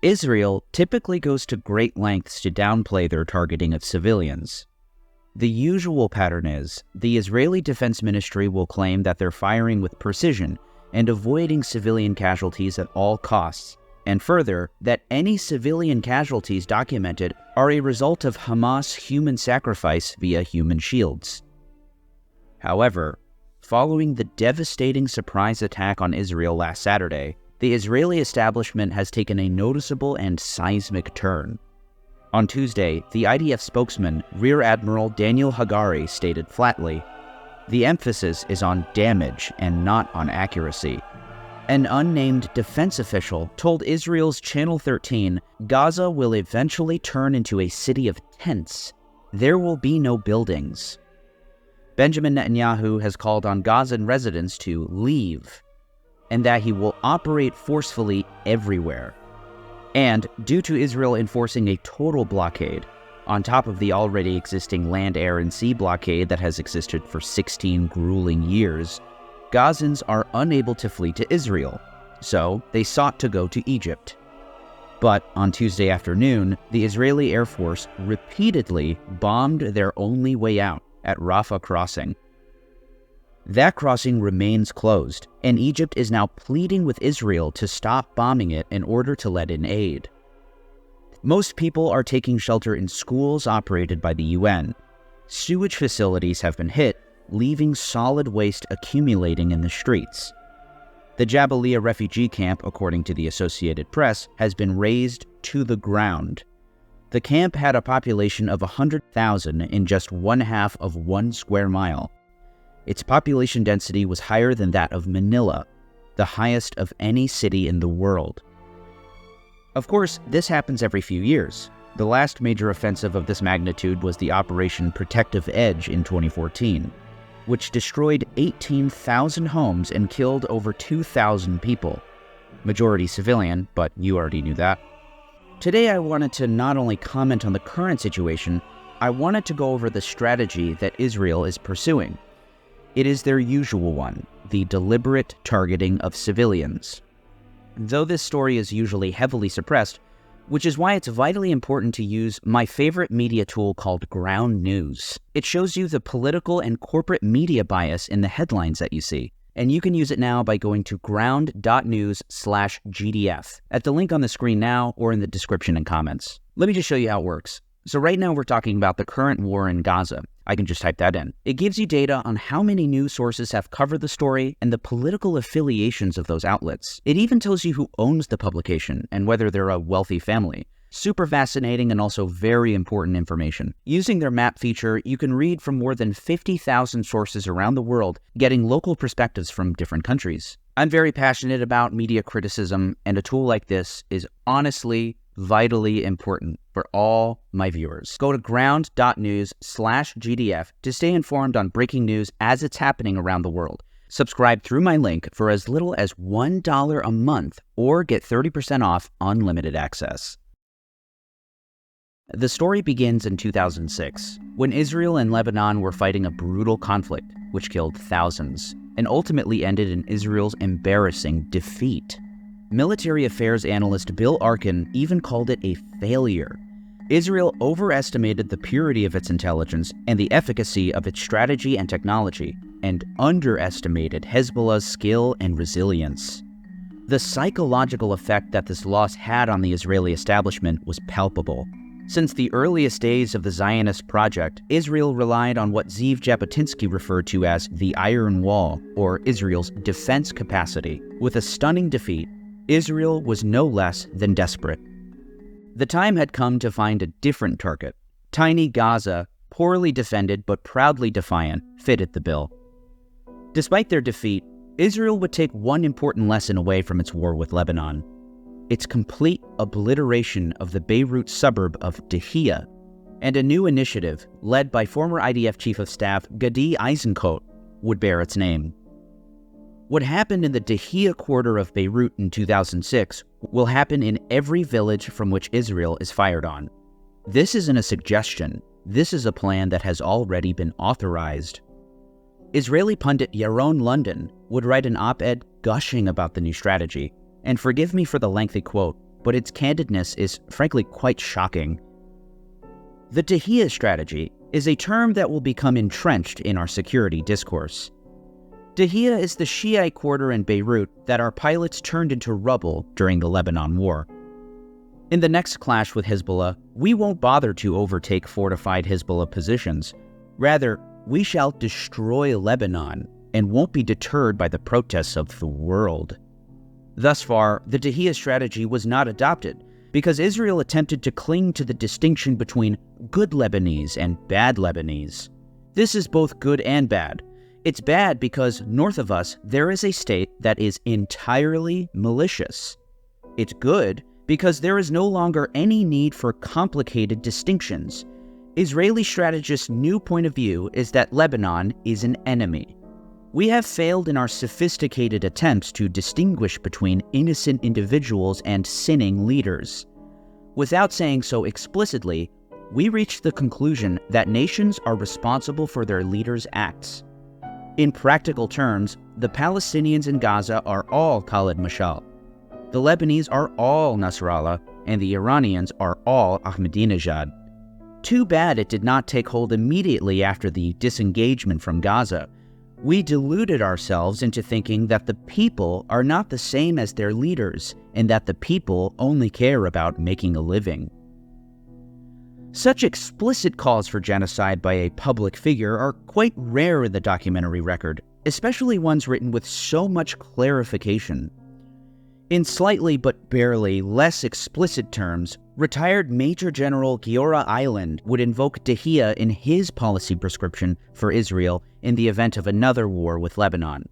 Israel typically goes to great lengths to downplay their targeting of civilians. The usual pattern is the Israeli Defense Ministry will claim that they're firing with precision and avoiding civilian casualties at all costs, and further, that any civilian casualties documented are a result of Hamas human sacrifice via human shields. However, following the devastating surprise attack on Israel last Saturday, the Israeli establishment has taken a noticeable and seismic turn. On Tuesday, the IDF spokesman, Rear Admiral Daniel Hagari, stated flatly, "The emphasis is on damage and not on accuracy." An unnamed defense official told Israel's Channel 13, "Gaza will eventually turn into a city of tents. There will be no buildings." Benjamin Netanyahu has called on Gazan residents to leave, and that he will operate forcefully everywhere. And due to Israel enforcing a total blockade, on top of the already existing land, air, and sea blockade that has existed for 16 grueling years, Gazans are unable to flee to Israel, so they sought to go to Egypt. But on Tuesday afternoon, the Israeli Air Force repeatedly bombed their only way out at Rafah crossing. That crossing remains closed, and Egypt is now pleading with Israel to stop bombing it in order to let in aid. Most people are taking shelter in schools operated by the UN. Sewage facilities have been hit, leaving solid waste accumulating in the streets. The Jabalia refugee camp, according to the Associated Press, has been razed to the ground. The camp had a population of 100,000 in just 1/2 of 1 square mile. Its population density was higher than that of Manila, the highest of any city in the world. Of course, this happens every few years. The last major offensive of this magnitude was the Operation Protective Edge in 2014, which destroyed 18,000 homes and killed over 2,000 people. Majority civilian, but you already knew that. Today I wanted to not only comment on the current situation, I wanted to go over the strategy that Israel is pursuing. It is their usual one, the deliberate targeting of civilians. Though this story is usually heavily suppressed, which is why it's vitally important to use my favorite media tool called Ground News. It shows you the political and corporate media bias in the headlines that you see, and you can use it now by going to ground.news/GDF at the link on the screen now or in the description and comments. Let me just show you how it works. So right now we're talking about the current war in Gaza. I can just type that in. It gives you data on how many news sources have covered the story and the political affiliations of those outlets. It even tells you who owns the publication and whether they're a wealthy family. Super fascinating and also very important information. Using their map feature, you can read from more than 50,000 sources around the world, getting local perspectives from different countries. I'm very passionate about media criticism, and a tool like this is honestly vitally important for all my viewers. Go to ground.news/GDF to stay informed on breaking news as it's happening around the world. Subscribe through my link for as little as $1 a month or get 30% off unlimited access. The story begins in 2006, when Israel and Lebanon were fighting a brutal conflict, which killed thousands, and ultimately ended in Israel's embarrassing defeat. Military affairs analyst Bill Arkin even called it a failure. Israel overestimated the purity of its intelligence and the efficacy of its strategy and technology, and underestimated Hezbollah's skill and resilience. The psychological effect that this loss had on the Israeli establishment was palpable. Since the earliest days of the Zionist project, Israel relied on what Zeev Jabotinsky referred to as the Iron Wall, or Israel's defense capacity. With a stunning defeat, Israel was no less than desperate. The time had come to find a different target. Tiny Gaza, poorly defended but proudly defiant, fitted the bill. Despite their defeat, Israel would take one important lesson away from its war with Lebanon: its complete obliteration of the Beirut suburb of Dahiya, and a new initiative led by former IDF Chief of Staff Gadi Eisenkot would bear its name. What happened in the Dahiya quarter of Beirut in 2006 will happen in every village from which Israel is fired on. This isn't a suggestion. This is a plan that has already been authorized. Israeli pundit Yaron London would write an op-ed gushing about the new strategy. And forgive me for the lengthy quote, but its candidness is frankly quite shocking. The Dahiya strategy is a term that will become entrenched in our security discourse. Dahiya is the Shiite quarter in Beirut that our pilots turned into rubble during the Lebanon War. In the next clash with Hezbollah, we won't bother to overtake fortified Hezbollah positions. Rather, we shall destroy Lebanon and won't be deterred by the protests of the world. Thus far, the Dahiya strategy was not adopted because Israel attempted to cling to the distinction between good Lebanese and bad Lebanese. This is both good and bad. It's bad because north of us, there is a state that is entirely malicious. It's good because there is no longer any need for complicated distinctions. Israeli strategists' new point of view is that Lebanon is an enemy. We have failed in our sophisticated attempts to distinguish between innocent individuals and sinning leaders. Without saying so explicitly, we reached the conclusion that nations are responsible for their leaders' acts. In practical terms, the Palestinians in Gaza are all Khalid Mashal. The Lebanese are all Nasrallah, and the Iranians are all Ahmadinejad. Too bad it did not take hold immediately after the disengagement from Gaza. We deluded ourselves into thinking that the people are not the same as their leaders, and that the people only care about making a living. Such explicit calls for genocide by a public figure are quite rare in the documentary record, especially ones written with so much clarification. In slightly but barely less explicit terms, retired Major General Giora Island would invoke Dahiya in his policy prescription for Israel in the event of another war with Lebanon.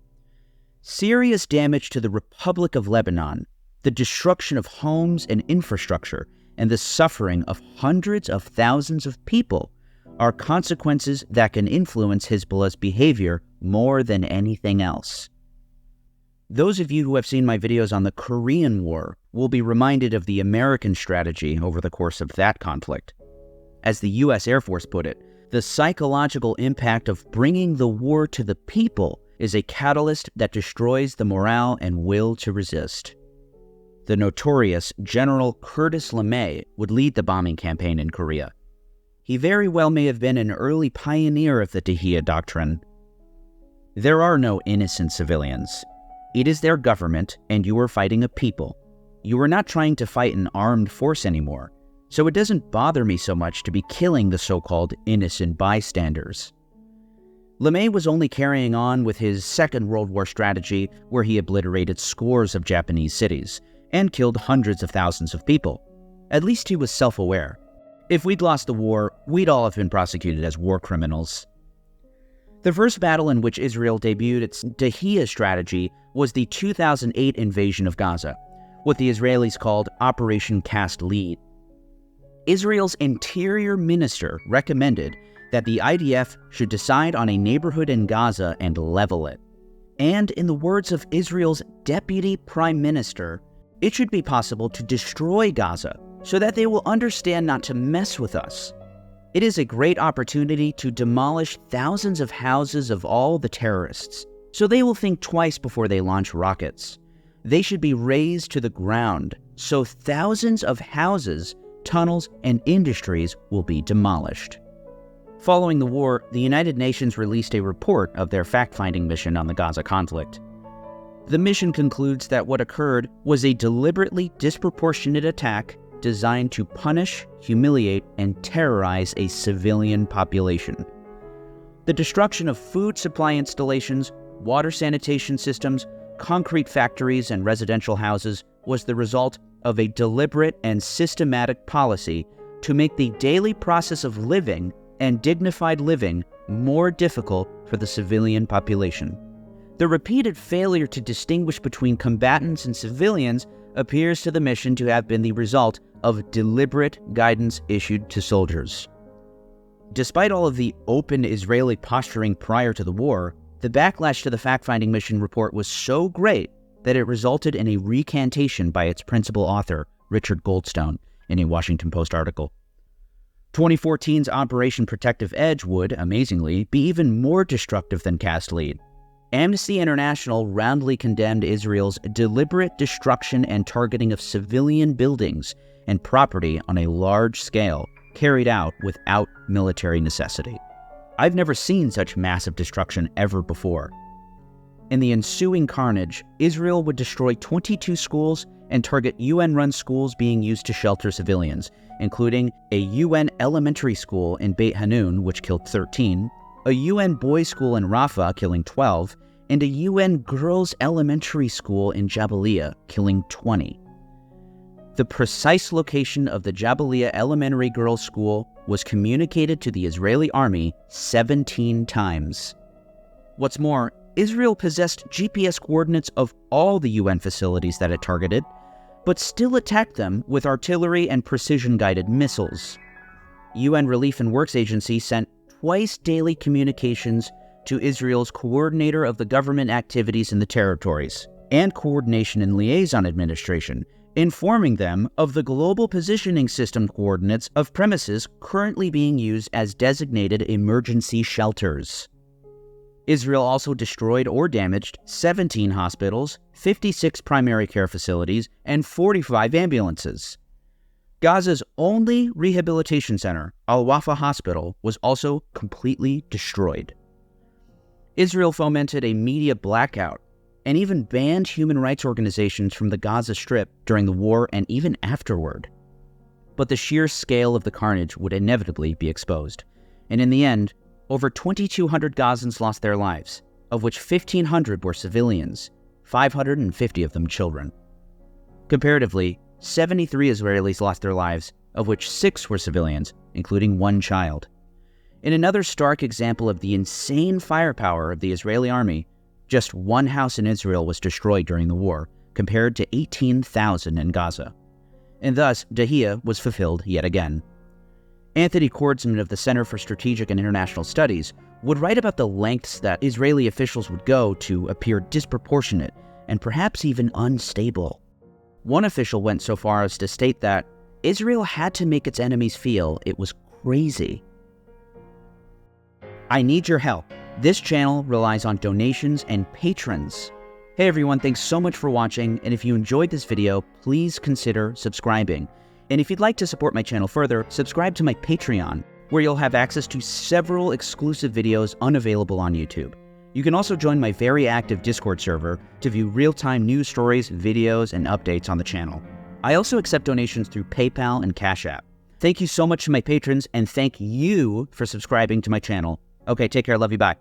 Serious damage to the Republic of Lebanon, the destruction of homes and infrastructure, and the suffering of hundreds of thousands of people are consequences that can influence Hezbollah's behavior more than anything else. Those of you who have seen my videos on the Korean War will be reminded of the American strategy over the course of that conflict. As the U.S. Air Force put it, the psychological impact of bringing the war to the people is a catalyst that destroys the morale and will to resist. The notorious General Curtis LeMay would lead the bombing campaign in Korea. He very well may have been an early pioneer of the Dahiya doctrine. There are no innocent civilians. It is their government, and you are fighting a people. You are not trying to fight an armed force anymore, so it doesn't bother me so much to be killing the so-called innocent bystanders. LeMay was only carrying on with his Second World War strategy, where he obliterated scores of Japanese cities and killed hundreds of thousands of people. At least he was self-aware. If we'd lost the war, we'd all have been prosecuted as war criminals. The first battle in which Israel debuted its Dahiya strategy was the 2008 invasion of Gaza, what the Israelis called Operation Cast Lead. Israel's interior minister recommended that the IDF should decide on a neighborhood in Gaza and level it. And in the words of Israel's deputy prime minister, it should be possible to destroy Gaza so that they will understand not to mess with us. It is a great opportunity to demolish thousands of houses of all the terrorists, so they will think twice before they launch rockets. They should be razed to the ground, so thousands of houses, tunnels, and industries will be demolished. Following the war, the United Nations released a report of their fact-finding mission on the Gaza conflict. The mission concludes that what occurred was a deliberately disproportionate attack designed to punish, humiliate, and terrorize a civilian population. The destruction of food supply installations, water sanitation systems, concrete factories, and residential houses was the result of a deliberate and systematic policy to make the daily process of living and dignified living more difficult for the civilian population. The repeated failure to distinguish between combatants and civilians appears to the mission to have been the result of deliberate guidance issued to soldiers. Despite all of the open Israeli posturing prior to the war, the backlash to the fact-finding mission report was so great that it resulted in a recantation by its principal author, Richard Goldstone, in a Washington Post article. 2014's Operation Protective Edge would, amazingly, be even more destructive than Cast Lead. Amnesty International roundly condemned Israel's deliberate destruction and targeting of civilian buildings and property on a large scale, carried out without military necessity. I've never seen such massive destruction ever before. In the ensuing carnage, Israel would destroy 22 schools and target UN-run schools being used to shelter civilians, including a UN elementary school in Beit Hanun, which killed 13, a UN boys' school in Rafah, killing 12, and a UN girls' elementary school in Jabalia, killing 20. The precise location of the Jabalia Elementary Girls' School was communicated to the Israeli army 17 times. What's more, Israel possessed GPS coordinates of all the UN facilities that it targeted, but still attacked them with artillery and precision-guided missiles. UN Relief and Works Agency sent twice daily communications to Israel's coordinator of the government activities in the territories and Coordination and Liaison Administration, informing them of the global positioning system coordinates of premises currently being used as designated emergency shelters. Israel also destroyed or damaged 17 hospitals, 56 primary care facilities, and 45 ambulances. Gaza's only rehabilitation center, Al-Wafa Hospital, was also completely destroyed. Israel fomented a media blackout and even banned human rights organizations from the Gaza Strip during the war and even afterward. But the sheer scale of the carnage would inevitably be exposed, and in the end, over 2,200 Gazans lost their lives, of which 1,500 were civilians, 550 of them children. Comparatively, 73 Israelis lost their lives, of which 6 were civilians, including 1 child. In another stark example of the insane firepower of the Israeli army, just 1 house in Israel was destroyed during the war, compared to 18,000 in Gaza. And thus, Dahiya was fulfilled yet again. Anthony Kordsman of the Center for Strategic and International Studies would write about the lengths that Israeli officials would go to appear disproportionate and perhaps even unstable. One official went so far as to state that Israel had to make its enemies feel it was crazy. I need your help. This channel relies on donations and patrons. Hey everyone, thanks so much for watching, and if you enjoyed this video, please consider subscribing. And if you'd like to support my channel further, subscribe to my Patreon, where you'll have access to several exclusive videos unavailable on YouTube. You can also join my very active Discord server to view real-time news stories, videos, and updates on the channel. I also accept donations through PayPal and Cash App. Thank you so much to my patrons, and thank you for subscribing to my channel. Okay, take care, love you, bye.